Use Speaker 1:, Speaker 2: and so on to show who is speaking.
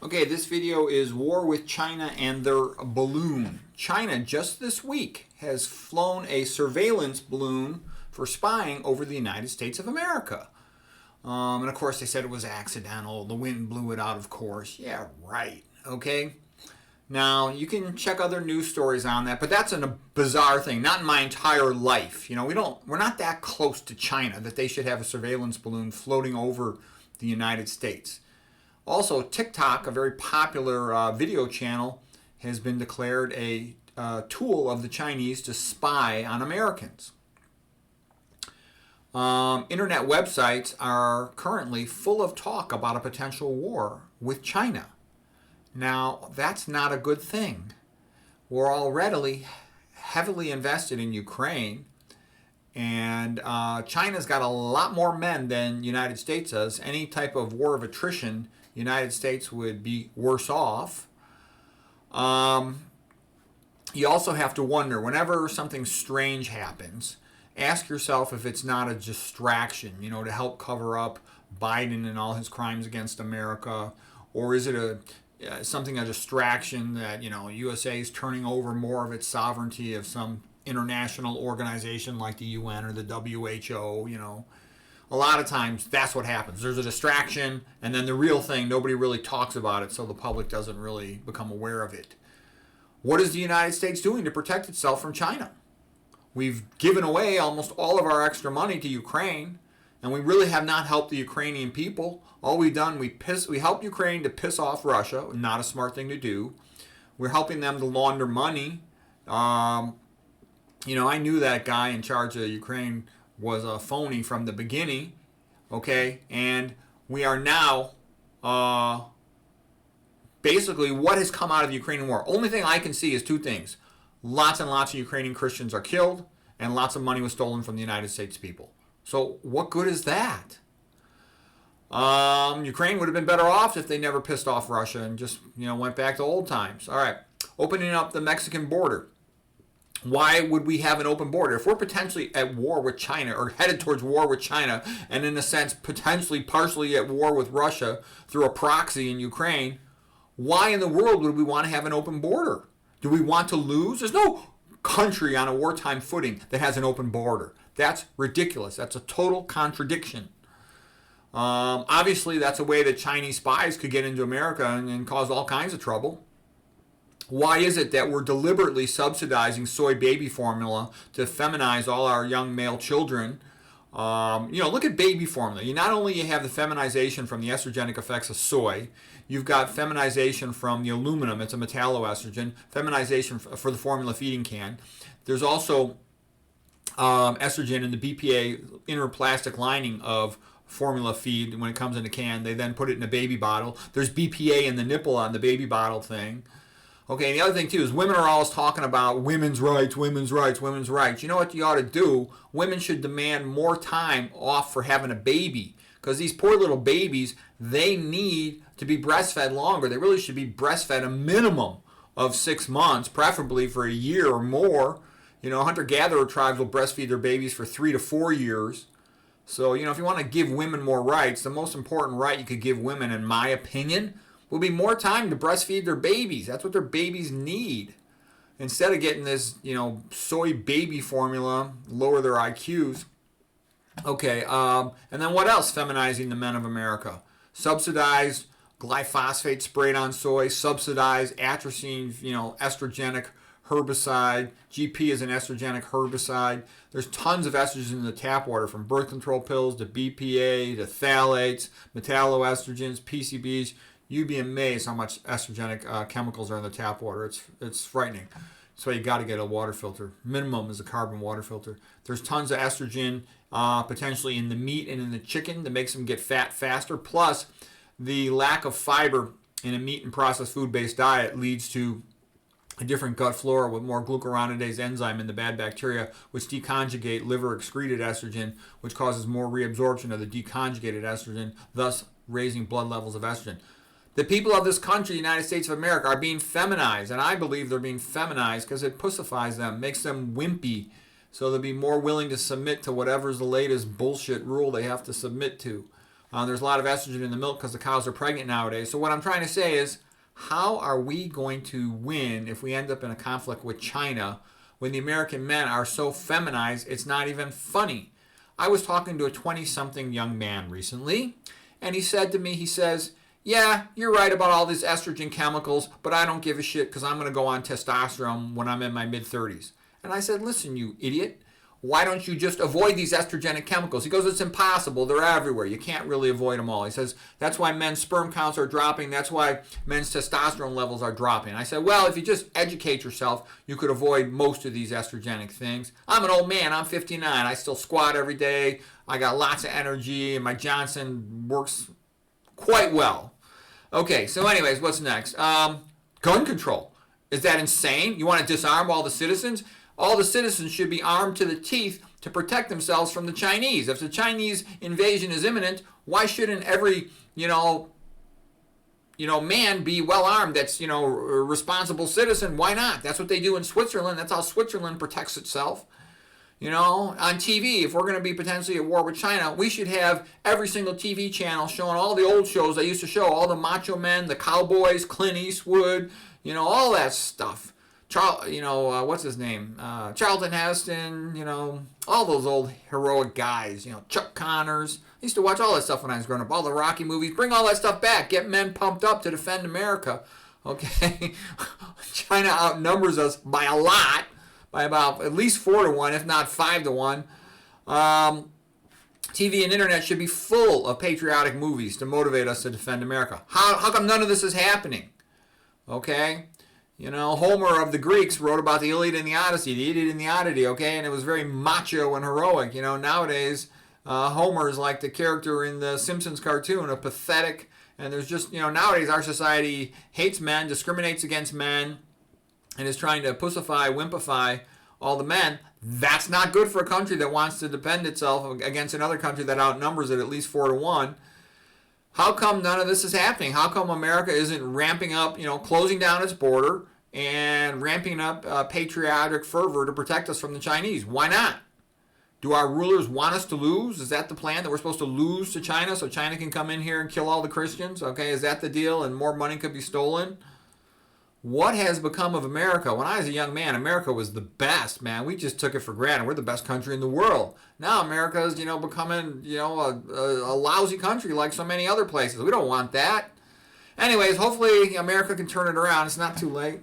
Speaker 1: Okay, this video is war with China and their balloon. China just this week has flown a surveillance balloon for spying over the United States of America. And of course they said it was accidental. The wind blew it out, of course. Yeah, right. Okay. Now, you can check other news stories on that, but that's a bizarre thing. Not in my entire life. You know, we're not that close to China that they should have a surveillance balloon floating over the United States. Also, Tik Tok, a very popular video channel, has been declared a tool of the Chinese to spy on Americans. Internet websites are currently full of talk about a potential war with China. Now, that's not a good thing. We're already heavily invested in Ukraine, and China's got a lot more men than the United States does. Any type of war of attrition, the United States would be worse off. You also have to wonder, whenever something strange happens, ask yourself if it's not a distraction, to help cover up Biden and all his crimes against America, or is it a distraction that, USA is turning over more of its sovereignty of some international organization like the UN or the WHO, A lot of times that's what happens. There's a distraction, and then the real thing, nobody really talks about it, so the public doesn't really become aware of it. What is the United States doing to protect itself from China? We've given away almost all of our extra money to Ukraine, and we really have not helped the Ukrainian people. All we've done, we helped Ukraine to piss off Russia. Not a smart thing to do. We're helping them to launder money. I knew that guy in charge of Ukraine was a phony from the beginning. Okay, and we are now basically what has come out of the Ukrainian war. Only thing I can see is two things: lots and lots of Ukrainian Christians are killed, and lots of money was stolen from the United States people. So what good is that? Ukraine would have been better off if they never pissed off Russia and just, went back to old times. All right, opening up the Mexican border. Why would we have an open border? If we're potentially at war with China or headed towards war with China and in a sense potentially partially at war with Russia through a proxy in Ukraine, why in the world would we want to have an open border? Do we want to lose? There's no country on a wartime footing that has an open border. That's ridiculous. That's a total contradiction. Obviously, that's a way that Chinese spies could get into America and cause all kinds of trouble. Why is it that we're deliberately subsidizing soy baby formula to feminize all our young male children? Look at baby formula. You not only have the feminization from the estrogenic effects of soy, you've got feminization from the aluminum. It's a metalloestrogen. Feminization for the formula feeding can. There's also estrogen in the BPA inner plastic lining of formula feed when it comes in a can. They then put it in a baby bottle. There's BPA in the nipple on the baby bottle thing. Okay, and the other thing too is women are always talking about women's rights, women's rights, women's rights. You know what you ought to do? Women should demand more time off for having a baby, because these poor little babies, they need to be breastfed longer. They really should be breastfed a minimum of 6 months, preferably for a year or more. Hunter-gatherer tribes will breastfeed their babies for 3 to 4 years. So, if you want to give women more rights, the most important right you could give women, in my opinion, will be more time to breastfeed their babies. That's what their babies need. Instead of getting this, soy baby formula, lower their IQs. Okay, and then what else? Feminizing the men of America. Subsidized glyphosate sprayed on soy, subsidized atrazine, estrogenic herbicide. GP is an estrogenic herbicide. There's tons of estrogen in the tap water, from birth control pills to BPA to phthalates, metalloestrogens, PCBs. You'd be amazed how much estrogenic chemicals are in the tap water. It's frightening. So you got to get a water filter. Minimum is a carbon water filter. There's tons of estrogen potentially in the meat and in the chicken that makes them get fat faster. Plus, the lack of fiber in a meat and processed food-based diet leads to a different gut flora with more glucuronidase enzyme in the bad bacteria, which deconjugate liver-excreted estrogen, which causes more reabsorption of the deconjugated estrogen, thus raising blood levels of estrogen. The people of this country, the United States of America, are being feminized, and I believe they're being feminized because it pussifies them, makes them wimpy, so they'll be more willing to submit to whatever's the latest bullshit rule they have to submit to. There's a lot of estrogen in the milk because the cows are pregnant nowadays. So what I'm trying to say is, how are we going to win if we end up in a conflict with China when the American men are so feminized it's not even funny? I was talking to a 20-something young man recently, and he said to me, he says, yeah, you're right about all these estrogen chemicals, but I don't give a shit because I'm going to go on testosterone when I'm in my mid-30s. And I said, listen, you idiot. Why don't you just avoid these estrogenic chemicals? He goes, it's impossible. They're everywhere. You can't really avoid them all. He says, that's why men's sperm counts are dropping. That's why men's testosterone levels are dropping. I said, well, if you just educate yourself, you could avoid most of these estrogenic things. I'm an old man. I'm 59. I still squat every day. I got lots of energy, and my Johnson works quite well. Okay, so anyways, what's next? Gun control. Is that insane? You want to disarm all the citizens? All the citizens should be armed to the teeth to protect themselves from the Chinese. If the Chinese invasion is imminent, why shouldn't every, man be well armed that's, a responsible citizen? Why not? That's what they do in Switzerland. That's how Switzerland protects itself. On TV, if we're going to be potentially at war with China, we should have every single TV channel showing all the old shows they used to show, all the macho men, the cowboys, Clint Eastwood, all that stuff. What's his name? Charlton Heston, all those old heroic guys, Chuck Connors. I used to watch all that stuff when I was growing up, all the Rocky movies. Bring all that stuff back. Get men pumped up to defend America. Okay? China outnumbers us by a lot, by about at least 4-1, if not 5-1. TV and internet should be full of patriotic movies to motivate us to defend America. How come none of this is happening? Okay? Homer of the Greeks wrote about the Iliad and the Odyssey, the Idiot and the Oddity, okay? And it was very macho and heroic. Nowadays, Homer is like the character in the Simpsons cartoon, a pathetic, and there's just, nowadays our society hates men, discriminates against men, and is trying to pussify, wimpify all the men. That's not good for a country that wants to defend itself against another country that outnumbers it at least 4-1. How come none of this is happening? How come America isn't ramping up, closing down its border and ramping up patriotic fervor to protect us from the Chinese? Why not? Do our rulers want us to lose? Is that the plan, that we're supposed to lose to China so China can come in here and kill all the Christians? Okay, is that the deal and more money could be stolen? What has become of America? When I was a young man, America was the best, man. We just took it for granted. We're the best country in the world. Now America is, becoming, a lousy country like so many other places. We don't want that. Anyways, hopefully America can turn it around. It's not too late.